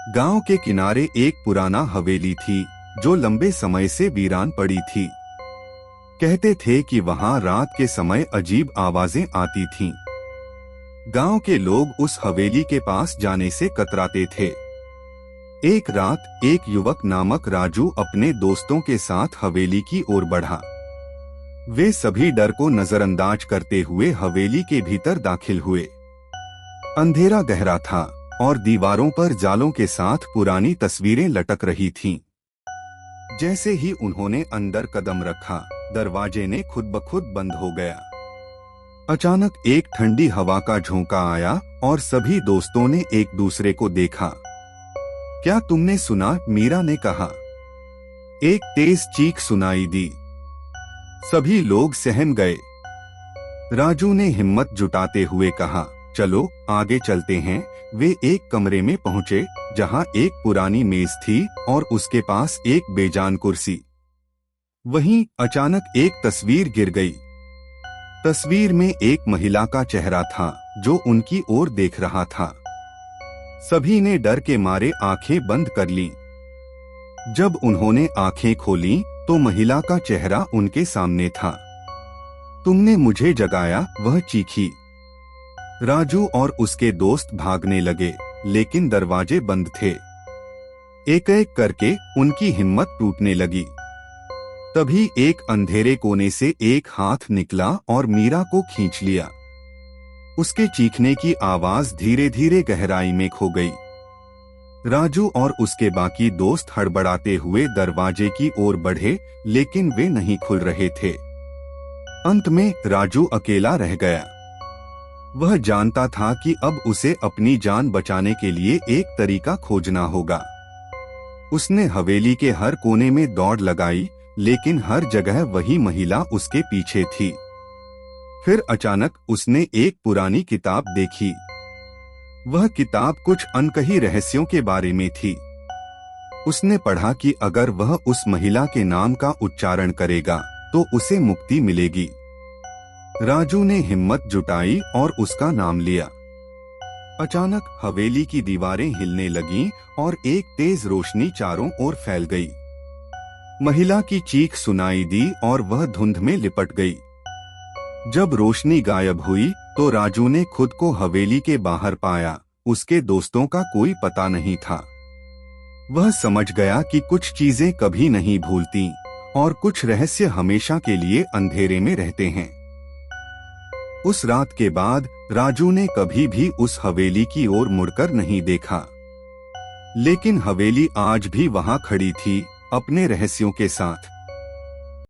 गांव के किनारे एक पुराना हवेली थी जो लंबे समय से वीरान पड़ी थी। कहते थे कि वहां रात के समय अजीब आवाजें आती थीं। गांव के लोग उस हवेली के पास जाने से कतराते थे। एक रात एक युवक नामक राजू अपने दोस्तों के साथ हवेली की ओर बढ़ा। वे सभी डर को नजरअंदाज करते हुए हवेली के भीतर दाखिल हुए। अंधेरा गहरा था और दीवारों पर जालों के साथ पुरानी तस्वीरें लटक रही थीं। जैसे ही उन्होंने अंदर कदम रखा, दरवाजे ने खुद ब खुद बंद हो गया। अचानक एक ठंडी हवा का झोंका आया और सभी दोस्तों ने एक दूसरे को देखा। क्या तुमने सुना? मीरा ने कहा। एक तेज चीख सुनाई दी। सभी लोग सहम गए। राजू ने हिम्मत जुटाते हुए कहा, चलो आगे चलते हैं। वे एक कमरे में पहुंचे जहां एक पुरानी मेज थी और उसके पास एक बेजान कुर्सी। वहीं अचानक एक तस्वीर गिर गई। तस्वीर में एक महिला का चेहरा था जो उनकी ओर देख रहा था। सभी ने डर के मारे आंखें बंद कर लीं। जब उन्होंने आंखें खोलीं तो महिला का चेहरा उनके सामने था। तुमने मुझे जगाया, वह चीखी। राजू और उसके दोस्त भागने लगे, लेकिन दरवाजे बंद थे। एक एक करके उनकी हिम्मत टूटने लगी। तभी एक अंधेरे कोने से एक हाथ निकला और मीरा को खींच लिया। उसके चीखने की आवाज धीरे धीरे गहराई में खो गई। राजू और उसके बाकी दोस्त हड़बड़ाते हुए दरवाजे की ओर बढ़े, लेकिन वे नहीं खुल रहे थे। अंत में राजू अकेला रह गया। वह जानता था कि अब उसे अपनी जान बचाने के लिए एक तरीका खोजना होगा। उसने हवेली के हर कोने में दौड़ लगाई, लेकिन हर जगह वही महिला उसके पीछे थी। फिर अचानक उसने एक पुरानी किताब देखी। वह किताब कुछ अनकही रहस्यों के बारे में थी। उसने पढ़ा कि अगर वह उस महिला के नाम का उच्चारण करेगा तो उसे मुक्ति मिलेगी। राजू ने हिम्मत जुटाई और उसका नाम लिया। अचानक हवेली की दीवारें हिलने लगीं और एक तेज रोशनी चारों ओर फैल गई। महिला की चीख सुनाई दी और वह धुंध में लिपट गई। जब रोशनी गायब हुई तो राजू ने खुद को हवेली के बाहर पाया। उसके दोस्तों का कोई पता नहीं था। वह समझ गया कि कुछ चीजें कभी नहीं भूलती और कुछ रहस्य हमेशा के लिए अंधेरे में रहते हैं। उस रात के बाद राजू ने कभी भी उस हवेली की ओर मुड़कर नहीं देखा। लेकिन हवेली आज भी वहां खड़ी थी, अपने रहस्यों के साथ।